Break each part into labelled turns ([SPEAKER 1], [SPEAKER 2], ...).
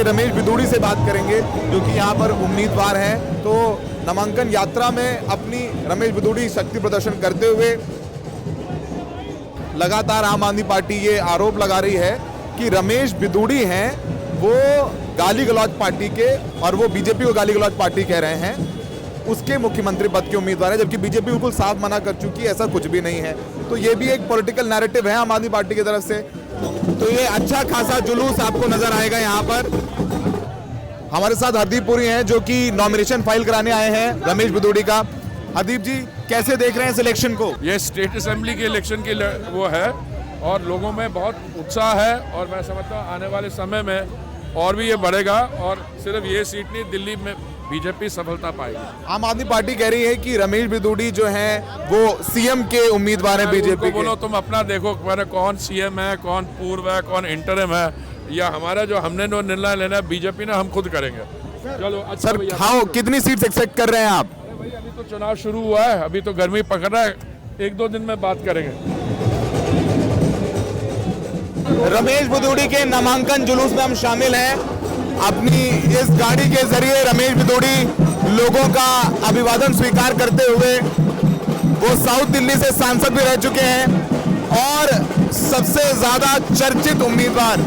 [SPEAKER 1] पहले रमेश बिदूड़ी से बात करेंगे जो कि यहाँ पर उम्मीदवार हैं। तो नामांकन यात्रा में अपनी रमेश बिदूड़ी शक्ति प्रदर्शन करते हुए लगातार आम आदमी पार्टी ये आरोप लगा रही है कि रमेश बिदूड़ी हैं वो गाली गलौज पार्टी के, और वो बीजेपी को गाली गलौज पार्टी कह रहे हैं, उसके मुख्यमंत्री पद के उम्मीदवार है, जबकि बीजेपी बिल्कुल साफ मना कर चुकी है, ऐसा कुछ भी नहीं है। तो ये भी एक पॉलिटिकल नैरेटिव है आम आदमी पार्टी की तरफ से। तो ये अच्छा खासा जुलूस आपको नजर आएगा यहाँ पर। हमारे साथ हरदीप पुरी हैं जो कि नॉमिनेशन फाइल कराने आए हैं रमेश बिदूड़ी का। हरदीप जी, कैसे देख रहे हैं इस इलेक्शन को?
[SPEAKER 2] ये स्टेट असेंबली के इलेक्शन की वो है और लोगों में बहुत उत्साह है, और मैं समझता हूँ आने वाले समय में और भी ये बढ़ेगा, और सिर्फ ये सीट नहीं, दिल्ली में बीजेपी सफलता पाएगी।
[SPEAKER 1] आम आदमी पार्टी कह रही है कि रमेश बिदूड़ी जो हैं वो सीएम के उम्मीदवार हैं बीजेपी के।
[SPEAKER 2] बोलो तुम अपना देखो, मैंने कौन सीएम है, कौन पूर्व है, कौन इंटरिम है, या हमारा जो हमने जो निर्णय लेना है बीजेपी ने, हम खुद करेंगे। चलो अच्छा
[SPEAKER 1] सर, हाँ, कितनी सीट एक्सपेक्ट कर रहे हैं आप?
[SPEAKER 2] भाई अभी तो चुनाव शुरू हुआ है, अभी तो गर्मी पकड़ रहा है, 1-2 दिन में बात करेंगे।
[SPEAKER 1] रमेश बिदूड़ी के नामांकन जुलूस में हम शामिल हैं। अपनी इस गाड़ी के जरिए रमेश बिदूड़ी लोगों का अभिवादन स्वीकार करते हुए, वो साउथ दिल्ली से सांसद भी रह चुके हैं और सबसे ज्यादा चर्चित उम्मीदवार।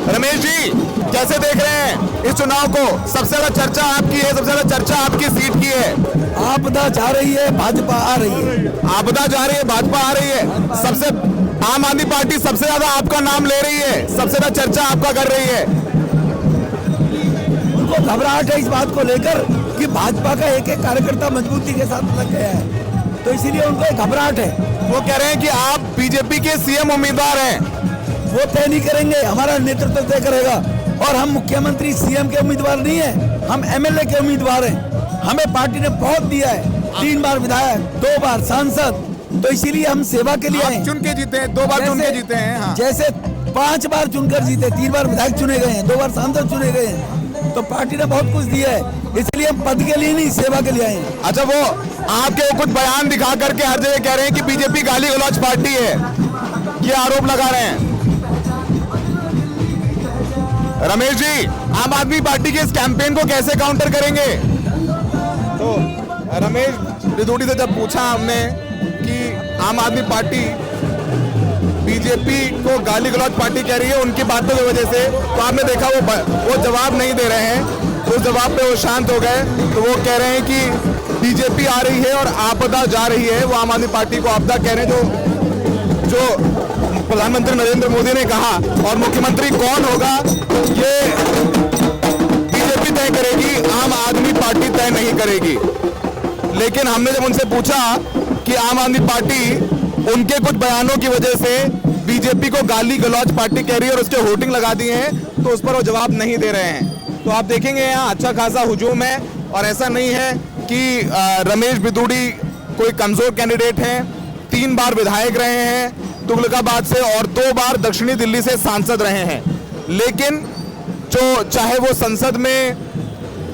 [SPEAKER 1] रमेश जी, कैसे देख रहे हैं इस चुनाव को? सबसे ज्यादा चर्चा आपकी है, सबसे ज्यादा चर्चा आपकी सीट की है।
[SPEAKER 3] आपदा जा रही है, भाजपा आ रही है।
[SPEAKER 1] आपदा जा रही है, भाजपा आ रही है। सबसे आम आदमी पार्टी सबसे ज्यादा आपका नाम ले रही है, सबसे ज्यादा चर्चा आपका कर रही है।
[SPEAKER 3] उनको घबराहट है इस बात को लेकर कि भाजपा का एक एक कार्यकर्ता मजबूती के साथ लग गया है, तो इसीलिए उनको एक घबराहट है।
[SPEAKER 1] वो कह रहे हैं कि आप बीजेपी के सीएम उम्मीदवार हैं।
[SPEAKER 3] वो तय नहीं करेंगे, हमारा नेतृत्व तय करेगा, और हम मुख्यमंत्री सीएम के उम्मीदवार नहीं है, हम एमएलए के उम्मीदवार हैं। हमें पार्टी ने बहुत दिया है, 3 बार विधायक, 2 बार सांसद, तो इसीलिए हम सेवा के लिए आए।
[SPEAKER 1] चुन के जीते हैं, 2 बार चुन के जीते हैं। हाँ।
[SPEAKER 3] जैसे 5 बार चुनकर जीते, 3 बार विधायक चुने गए हैं, 2 बार सांसद चुने गए हैं, तो पार्टी ने बहुत कुछ दिया है, इसलिए हम पद के लिए नहीं, सेवा के लिए आए हैं।
[SPEAKER 1] अच्छा, वो आपके कुछ बयान दिखा करके हर जगह कह रहे हैं कि बीजेपी गाली गलौज पार्टी है, ये आरोप लगा रहे हैं। रमेश जी, आम आदमी पार्टी के इस कैंपेन को कैसे काउंटर करेंगे? तो रमेश बिदूड़ी से जब पूछा हमने कि आम आदमी पार्टी बीजेपी को गाली गलौज पार्टी कह रही है उनकी बातों की वजह से, तो आपने देखा वो जवाब नहीं दे रहे हैं। तो उस जवाब पे वो शांत हो गए। तो वो कह रहे हैं कि बीजेपी आ रही है और आपदा जा रही है। वो आम आदमी पार्टी को आपदा कह रहे हैं, जो प्रधानमंत्री नरेंद्र मोदी ने कहा, और मुख्यमंत्री कौन होगा ये बीजेपी तय करेगी, आम आदमी पार्टी तय नहीं करेगी। लेकिन हमने जब उनसे पूछा कि आम आदमी पार्टी उनके कुछ बयानों की वजह से बीजेपी को गाली गलौज पार्टी कह रही है और उसके होर्डिंग लगा दिए हैं, तो उस पर वो जवाब नहीं दे रहे हैं। तो आप देखेंगे यहाँ अच्छा खासा हुजूम है, और ऐसा नहीं है कि रमेश बिदूड़ी कोई कमजोर कैंडिडेट हैं। 3 बार विधायक रहे हैं तुगलकाबाद से, और 2 बार दक्षिणी दिल्ली से सांसद रहे हैं। लेकिन जो चाहे वो संसद में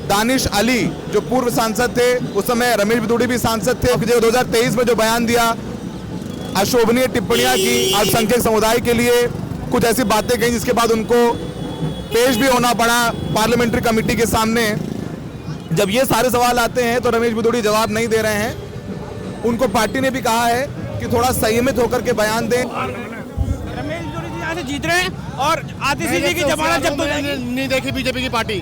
[SPEAKER 1] दानिश अली जो पूर्व सांसद थे, उस समय रमेश बिदूड़ी भी सांसद थे, जो 2023 में जो बयान दिया, अशोभनीय टिप्पणियां की अल्पसंख्यक समुदाय के लिए, कुछ ऐसी बातें कही जिसके बाद उनको पेश भी होना पड़ा पार्लियामेंट्री कमेटी के सामने। जब ये सारे सवाल आते हैं तो रमेश बिदूड़ी जवाब नहीं दे रहे हैं। उनको पार्टी ने भी कहा है कि थोड़ा संयमित होकर के बयान दें।
[SPEAKER 4] रमेश बिदूड़ी जी यहाँ से जीत रहे हैं, और आतिशी जी की जमानत जब तो
[SPEAKER 5] नहीं देखी बीजेपी की पार्टी,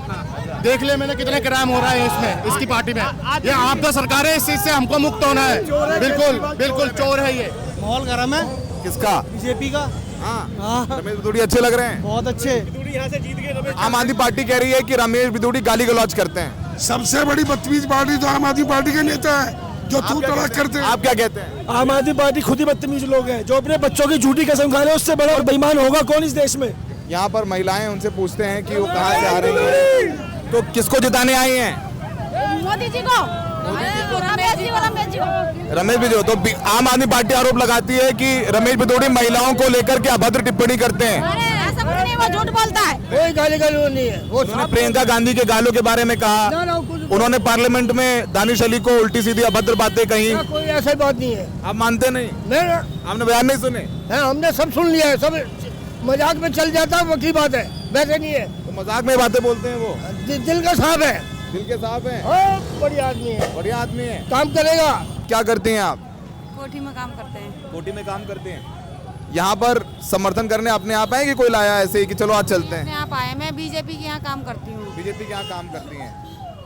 [SPEAKER 5] देख ले मैंने कितने क्राइम हो रहा है इसमें, इसकी पार्टी में। ये आपदा सरकार है, इस चीज से हमको मुक्त होना है। बिल्कुल बिल्कुल चोर है ये।
[SPEAKER 4] माहौल गर्म है।
[SPEAKER 1] किसका?
[SPEAKER 4] बीजेपी का।
[SPEAKER 1] हाँ, रमेश बिदूड़ी अच्छे लग रहे हैं,
[SPEAKER 4] बहुत अच्छे। यहाँ से जीत गए।
[SPEAKER 1] आम आदमी पार्टी कह रही है कि रमेश बिदूड़ी गाली गलौज करते हैं।
[SPEAKER 6] सबसे बड़ी बदतमीज पार्टी तो आम आदमी पार्टी के नेता है, जो तू तड़ाक करते हैं।
[SPEAKER 1] आप क्या कहते हैं?
[SPEAKER 7] आम आदमी पार्टी खुद ही बदतमीज लोग हैं, जो अपने बच्चों की झूठी कसम खा रहे हैं, उससे बड़ा बेईमान होगा कौन इस देश में।
[SPEAKER 1] यहाँ पर महिलाएं उनसे पूछते हैं कि वो कहाँ से आ रही हैं, तो किसको जिताने आई हैं?
[SPEAKER 8] मोदी जी को, रमेश जी को।
[SPEAKER 1] रमेश बिदूड़ी। तो आम आदमी पार्टी आरोप लगाती है कि रमेश बिदूड़ी महिलाओं को लेकर के अभद्र टिप्पणी करते हैं।
[SPEAKER 8] ऐसा कुछ नहीं, वो झूठ बोलता है।
[SPEAKER 4] कोई गाली गलौज नहीं है। वो
[SPEAKER 1] उन्होंने प्रियंका गांधी के गालों के बारे में कहा, उन्होंने पार्लियामेंट में दानिश अली को उल्टी सीधी अभद्र बातें कही।
[SPEAKER 4] कोई ऐसी बात नहीं है।
[SPEAKER 1] आप मानते नहीं?
[SPEAKER 4] नहीं,
[SPEAKER 1] आपने बयान नहीं सुने?
[SPEAKER 4] हमने सब सुन लिया है, सब मजाक में चल जाता है, वो की बात है, वैसे नहीं है।
[SPEAKER 1] तो मजाक में बातें बोलते हैं वो?
[SPEAKER 7] दिल का साफ है,
[SPEAKER 1] दिल के साफ हैं,
[SPEAKER 7] बढ़िया आदमी है,
[SPEAKER 1] बढ़िया आदमी है।
[SPEAKER 7] काम करेगा।
[SPEAKER 1] क्या करते हैं आप?
[SPEAKER 8] कोठी में काम करते हैं।
[SPEAKER 1] कोठी में काम करते हैं। यहाँ पर समर्थन करने अपने आप आए कि कोई लाया ऐसे ही कि चलो आज चलते हैं?
[SPEAKER 8] यहाँ आए, मैं बीजेपी के यहाँ काम करती हूँ।
[SPEAKER 1] बीजेपी के यहाँ काम करती हैं।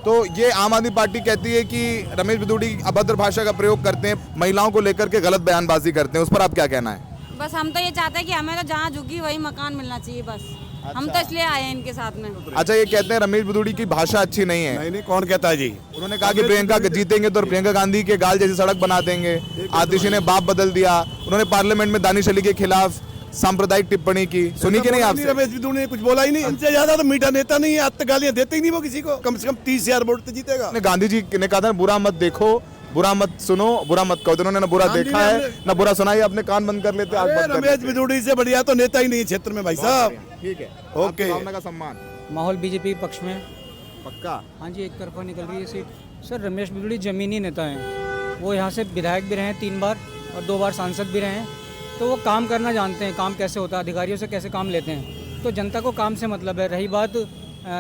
[SPEAKER 1] तो ये आम आदमी पार्टी कहती है कि रमेश बिदूड़ी अभद्र भाषा का प्रयोग करते हैं, महिलाओं को लेकर के गलत बयानबाजी करते हैं, उस पर आप क्या कहना है?
[SPEAKER 8] बस हम तो ये चाहते हैं कि हमें तो जहाँ झुकी वही मकान मिलना चाहिए बस। हम तो इसलिए आए हैं इनके साथ में।
[SPEAKER 1] अच्छा, ये कहते हैं रमेश बिदूड़ी की भाषा अच्छी नहीं है।
[SPEAKER 6] नहीं, कौन कहता है जी?
[SPEAKER 1] उन्होंने कहा कि प्रियंका जीतेंगे तो प्रियंका गांधी के गाल जैसी सड़क बना देंगे। आतिशी ने बाप बदल दिया। उन्होंने पार्लियामेंट में दानिश अली के खिलाफ सांप्रदायिक टिप्पणी की, सुनी कि नहीं आपसे?
[SPEAKER 6] रमेश बिदूड़ी ने कुछ बोला ही नहीं। इनसे ज्यादा तो मीठा नेता नहीं है, आज तक गालियां देते ही नहीं वो किसी को। कम से कम 30,000 वोट तो जीतेगा।
[SPEAKER 1] गांधी जी ने कहा था बुरा मत देखो, बुरा मत सुनो, बुरा मत कहो। उन्होंने ना बुरा देखा है ना बुरा सुना है, अपने कान बंद कर लेते। आग बंद कर
[SPEAKER 6] रमेश
[SPEAKER 1] लेते।
[SPEAKER 6] बिदूड़ी से बढ़िया तो नेता ही नहीं है क्षेत्र में भाई साहब।
[SPEAKER 1] ठीक है,
[SPEAKER 6] ओके।
[SPEAKER 1] आपकी भावना का सम्मान।
[SPEAKER 9] माहौल बीजेपी पक्ष में।
[SPEAKER 1] पक्का?
[SPEAKER 9] हाँ जी, एक तरफा निकल रही है सीट। सर, रमेश बिदूड़ी जमीनी नेता हैं। वो यहाँ से विधायक भी रहे हैं 3 बार और 2 बार सांसद भी रहे हैं। तो वो काम करना जानते हैं, काम कैसे होता है, अधिकारियों से कैसे काम लेते हैं। तो जनता को काम से मतलब है। रही बात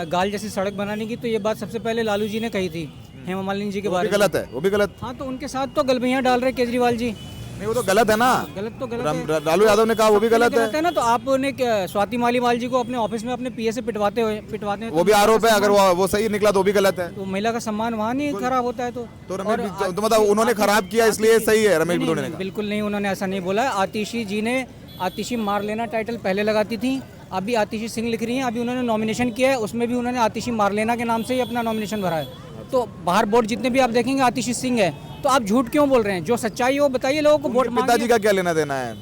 [SPEAKER 9] गाल जैसी सड़क बनाने की, तो ये बात सबसे पहले लालू जी ने कही थी हेमा मालिनी जी के बारे में।
[SPEAKER 1] गलत है, वो भी गलत।
[SPEAKER 9] हाँ, तो उनके साथ तो गलबैयाँ डाल रहे केजरीवाल जी।
[SPEAKER 1] नहीं, वो तो गलत है ना।
[SPEAKER 9] गलत तो गलत है।
[SPEAKER 1] लालू यादव ने कहा वो भी गलत है
[SPEAKER 9] ना। तो आपने स्वाति मालीवाल जी को अपने ऑफिस में अपने पीए से पिटवाते हैं,
[SPEAKER 1] वो भी आरोप है। अगर वो सही निकला तो भी गलत है।
[SPEAKER 9] तो महिला का सम्मान वहाँ नहीं खराब होता है। तो
[SPEAKER 1] मतलब उन्होंने खराब किया इसलिए सही है रमेश बिदूड़ी ने?
[SPEAKER 9] बिल्कुल नहीं, उन्होंने ऐसा नहीं बोला। आतिशी जी ने आतिशी मार लेना टाइटल पहले लगाती थी, अभी आतिशी सिंह लिख रही हैं। अभी उन्होंने नॉमिनेशन किया है, उसमें भी उन्होंने आतिशी मार लेना के नाम से ही अपना नॉमिनेशन भरा है। तो बाहर वोट जितने भी आप देखेंगे आतिशी सिंह है। तो आप झूठ क्यों बोल रहे हैं? जो सच्चाई है वो बताइए लोगों को। वोट
[SPEAKER 1] पिताजी का क्या लेना देना है?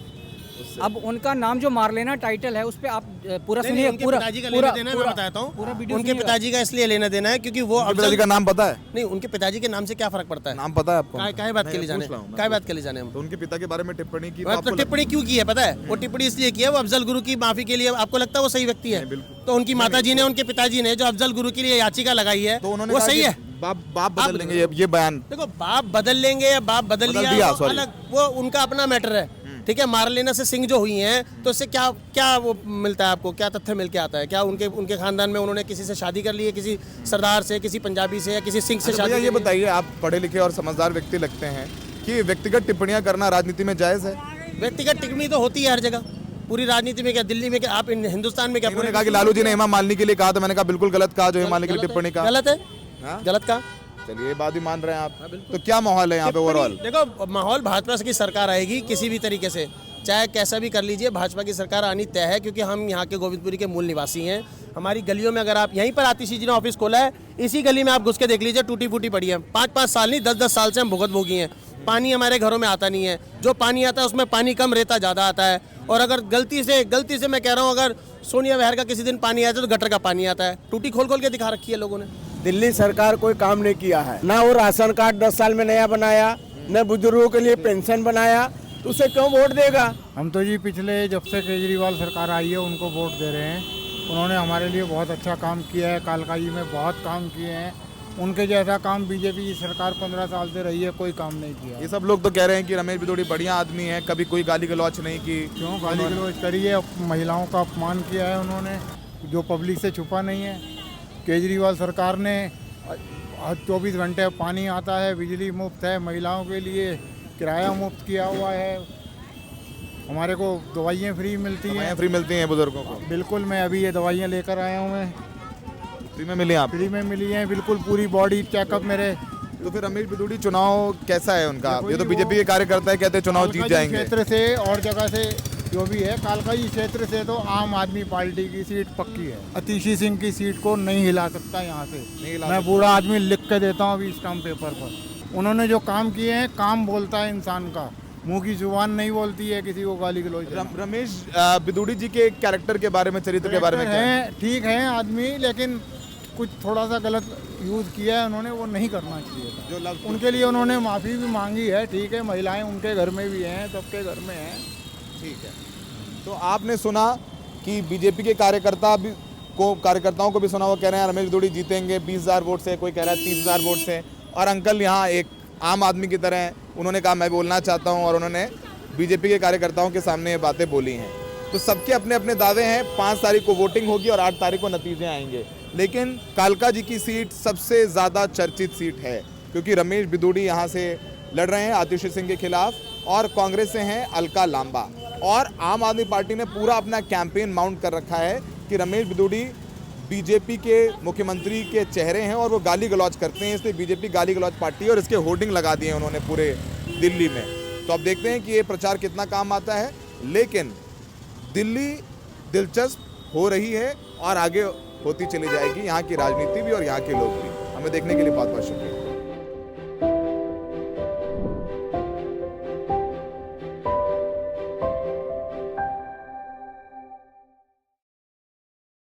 [SPEAKER 9] अब उनका नाम जो मार लेना टाइटल है उस पे आप पूरा सुनिए। पूरा
[SPEAKER 5] पिताजी का लेना देना मैं बताता हूँ। उनके पिताजी का इसलिए लेना देना है क्योंकि वो
[SPEAKER 1] पिताजी का नाम पता है?
[SPEAKER 5] नहीं, उनके पिताजी के नाम से क्या फर्क पड़ता है?
[SPEAKER 1] नाम पता है आपको?
[SPEAKER 5] काय बात के लिए जाने, काय बात के लिए जाने हम?
[SPEAKER 1] तो उनके पिता के बारे में टिप्पणी की
[SPEAKER 5] तो टिप्पणी क्यों की है पता है? वो टिप्पणी इसलिए की है, वो अफजल गुरु की माफी के लिए। आपको लगता है वो सही व्यक्ति है? तो उनकी माता जी ने, उनके पिताजी ने जो अफजल गुरु के लिए याचिका लगाई है,
[SPEAKER 1] तो उन्होंने
[SPEAKER 5] वो सही है।
[SPEAKER 1] बाप बदल लेंगे, ये बयान
[SPEAKER 5] देखो, बाप बदल लेंगे या बाप बदल लिया अलग, वो उनका अपना मैटर है। ठीक है, मार लेने से सिंह जो हुई हैं तो इससे क्या क्या वो मिलता है आपको? क्या तथ्य मिल के आता है? क्या उनके खानदान में उन्होंने किसी से शादी कर ली है, किसी सरदार से, किसी पंजाबी से या किसी सिंह से शादी?
[SPEAKER 1] ये बताइए, आप पढ़े लिखे और समझदार व्यक्ति लगते हैं कि व्यक्तिगत टिप्पणियां करना राजनीति में जायज है?
[SPEAKER 5] व्यक्तिगत टिप्पणी तो होती है हर जगह, पूरी राजनीति में। क्या दिल्ली में, क्या आप हिंदुस्तान में क्या?
[SPEAKER 1] उन्होंने कहा कि लालू जी ने हेमा मालिनी के लिए कहा था, मैंने कहा बिल्कुल गलत कहा जो हेमा मालिनी के लिए टिप्पणी कहा।
[SPEAKER 5] गलत है, गलत कहा।
[SPEAKER 1] चलिए, ये बात ही मान रहे हैं आप। तो क्या माहौल है यहाँ पे ओवरऑल?
[SPEAKER 5] देखो, माहौल भाजपा की सरकार आएगी किसी भी तरीके से, चाहे कैसा भी कर लीजिए, भाजपा की सरकार आनी तय है। क्योंकि हम यहाँ के गोविंदपुरी के मूल निवासी हैं। हमारी गलियों में, अगर आप यहीं पर आतिशी जी ने ऑफिस खोला है, इसी गली में आप घुस के देख लीजिए, टूटी फूटी पड़ी है। 5-5 साल नहीं, 10-10 साल से हम भुगत भोगी हैं। पानी हमारे घरों में आता नहीं है। जो पानी आता है उसमें पानी कम, रेता ज़्यादा आता है। और अगर गलती से मैं कह रहा हूँ, अगर सोनिया बहर का किसी दिन पानी आता है तो गटर का पानी आता है। टूटी खोल खोल के दिखा रखी है लोगों ने।
[SPEAKER 7] दिल्ली सरकार कोई काम नहीं किया है, ना वो राशन कार्ड 10 साल में नया बनाया, न बुजुर्गों के लिए पेंशन बनाया, तो उसे क्यों वोट देगा?
[SPEAKER 10] हम तो जी पिछले जब से केजरीवाल सरकार आई है उनको वोट दे रहे हैं। उन्होंने हमारे लिए बहुत अच्छा काम किया है, कालकाजी में बहुत काम किए हैं। उनके जैसा काम बीजेपी की सरकार 15 साल से रही है, कोई काम नहीं किया।
[SPEAKER 1] ये सब लोग तो कह रहे हैं कि रमेश बिदूड़ी बढ़िया आदमी है, कभी कोई गाली गलौच नहीं की।
[SPEAKER 10] क्यों गाली गलौच करी है? महिलाओं का अपमान किया है उन्होंने, जो पब्लिक से छुपा नहीं है। केजरीवाल सरकार ने 24 घंटे पानी आता है, बिजली मुफ्त है, महिलाओं के लिए किराया मुफ्त किया हुआ है, हमारे को दवाइयाँ फ्री मिलती हैं।
[SPEAKER 1] फ्री मिलती हैं बुजुर्गों को?
[SPEAKER 10] बिल्कुल, मैं अभी ये दवाइयाँ लेकर आया हूँ। मैं
[SPEAKER 1] फ्री में मिली? आप? फ्री
[SPEAKER 10] में मिली हैं, बिल्कुल पूरी बॉडी चेकअप मेरे।
[SPEAKER 1] तो फिर रमेश बिदूड़ी चुनाव कैसा है उनका? ये तो बीजेपी के कार्यकर्ता है, कहते हैं चुनाव जीत जाएंगे।
[SPEAKER 10] क्षेत्र से और जगह से जो भी है, कालकाजी क्षेत्र से तो आम आदमी पार्टी की सीट पक्की है। आतिशी सिंह की सीट को नहीं हिला सकता यहाँ से। मैं बूढ़ा आदमी लिख के देता हूँ अभी स्टाम्प पेपर पर। उन्होंने जो काम किए हैं, काम बोलता है इंसान का, मुंह की जुबान नहीं बोलती है किसी को गाली गलौज।
[SPEAKER 1] रमेश बिदूड़ी जी के कैरेक्टर के बारे में, चरित्र के बारे में क्या है?
[SPEAKER 10] ठीक है आदमी, लेकिन कुछ थोड़ा सा गलत यूज़ किया है उन्होंने, वो नहीं करना चाहिए था। जो लफ्ज़ उनके लिए उन्होंने माफ़ी भी मांगी है, ठीक है। महिलाएं उनके घर में भी हैं, सबके घर में हैं,
[SPEAKER 1] ठीक है। तो आपने सुना कि बीजेपी के कार्यकर्ताओं को भी सुना, वो कह रहे हैं रमेश बिदूड़ी जीतेंगे 20,000 वोट से, कोई कह रहा है 30,000 वोट से। और अंकल यहाँ एक आम आदमी की तरह हैं, उन्होंने कहा मैं बोलना चाहता हूँ, और उन्होंने बीजेपी के कार्यकर्ताओं के सामने ये बातें बोली हैं। तो सबके अपने अपने दावे हैं। 5 तारीख को वोटिंग होगी और 8 तारीख को नतीजे आएंगे। लेकिन कालका जी की सीट सबसे ज़्यादा चर्चित सीट है, क्योंकि रमेश बिदूड़ी यहाँ से लड़ रहे हैं आतिशी सिंह के खिलाफ, और कांग्रेस से हैं अलका लांबा। और आम आदमी पार्टी ने पूरा अपना कैंपेन माउंट कर रखा है कि रमेश बिदूड़ी बीजेपी के मुख्यमंत्री के चेहरे हैं और वो गाली गलौज करते हैं, इसलिए बीजेपी गाली गलौज पार्टी है, और इसके होर्डिंग लगा दिए उन्होंने पूरे दिल्ली में। तो अब देखते हैं कि ये प्रचार कितना काम आता है। लेकिन दिल्ली दिलचस्प हो रही है और आगे होती चली जाएगी, यहाँ की राजनीति भी और यहाँ के लोग भी। हमें देखने के लिए बहुत बहुत शुक्रिया।